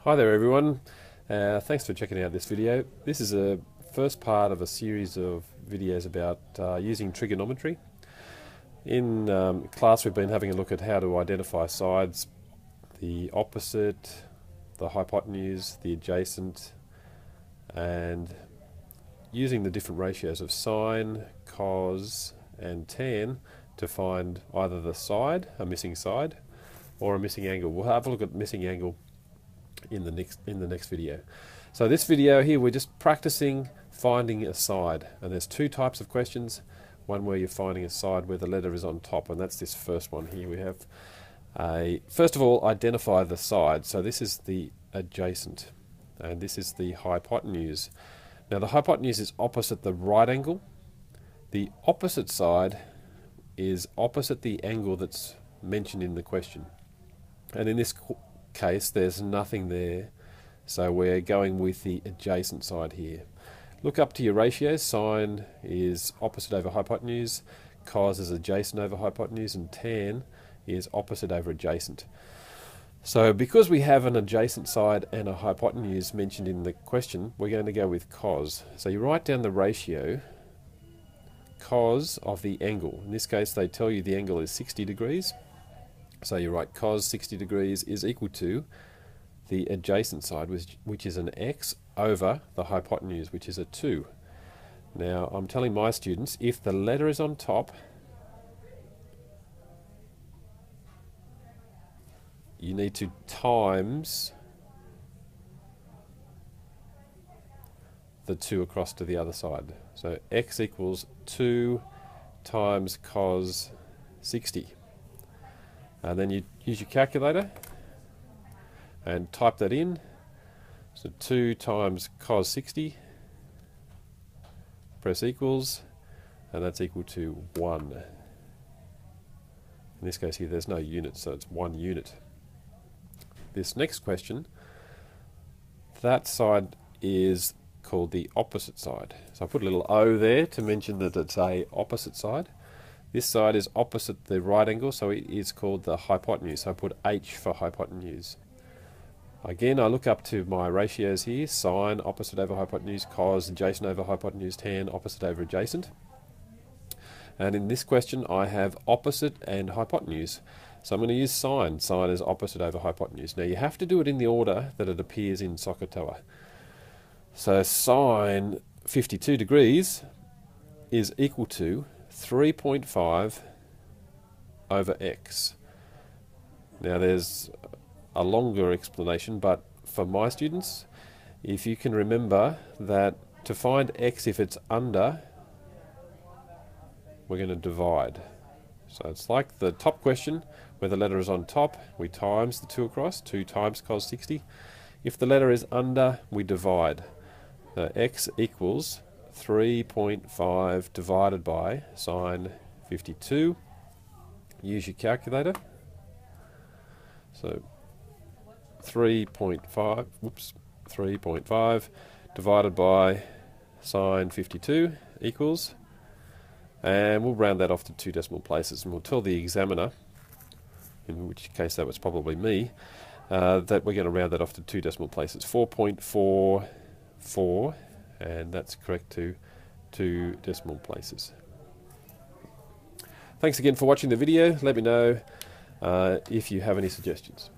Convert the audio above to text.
Hi there everyone, thanks for checking out this video. This is a first part of a series of videos about using trigonometry. In class we've been having a look at how to identify sides, the opposite, the hypotenuse, the adjacent, and using the different ratios of sine, cos and tan to find either the side, a missing side, or a missing angle. We'll have a look at missing angle in the next video. So this video here we're just practicing finding a side, and there's two types of questions. One where you're finding a side where the letter is on top, and that's this first one here. We have first of all, identify the side. So this is the adjacent and this is the hypotenuse. Now the hypotenuse is opposite the right angle. The opposite side is opposite the angle that's mentioned in the question, and in this case there's nothing there, so we're going with the adjacent side here. Look up to your ratios. Sine is opposite over hypotenuse, cos is adjacent over hypotenuse, and tan is opposite over adjacent. So because we have an adjacent side and a hypotenuse mentioned in the question, we're going to go with cos. So you write down the ratio cos of the angle. In this case they tell you the angle is 60 degrees. So you write cos 60 degrees is equal to the adjacent side, which is an x, over the hypotenuse, which is a 2. Now I'm telling my students, if the letter is on top, you need to times the 2 across to the other side. So x equals 2 times cos 60. And then you use your calculator and type that in. So 2 times cos 60, press equals, and that's equal to 1. In this case here there's no unit, so it's 1 unit. This next question, that side is called the opposite side. So I put a little O there to mention that it's a opposite side. This side is opposite the right angle, so it is called the hypotenuse. So I put H for hypotenuse. Again, I look up to my ratios here. Sine, opposite over hypotenuse. Cos, adjacent over hypotenuse. Tan, opposite over adjacent. And in this question, I have opposite and hypotenuse. So I'm going to use sine. Sine is opposite over hypotenuse. Now you have to do it in the order that it appears in SOHCAHTOA. So sine 52 degrees is equal to 3.5 over x. Now there's a longer explanation, but for my students, if you can remember that to find x, if it's under, we're going to divide. So it's like the top question where the letter is on top, we times the 2 across, 2 times cos 60. If the letter is under, we divide. So x equals 3.5 divided by sine 52. Use your calculator. So 3.5 divided by sine 52 equals, and we'll round that off to 2 decimal places, and we'll tell the examiner, in which case that was probably me, that we're going to round that off to 2 decimal places, 4.44, and that's correct to 2 decimal places. Thanks again for watching the video. Let me know if you have any suggestions.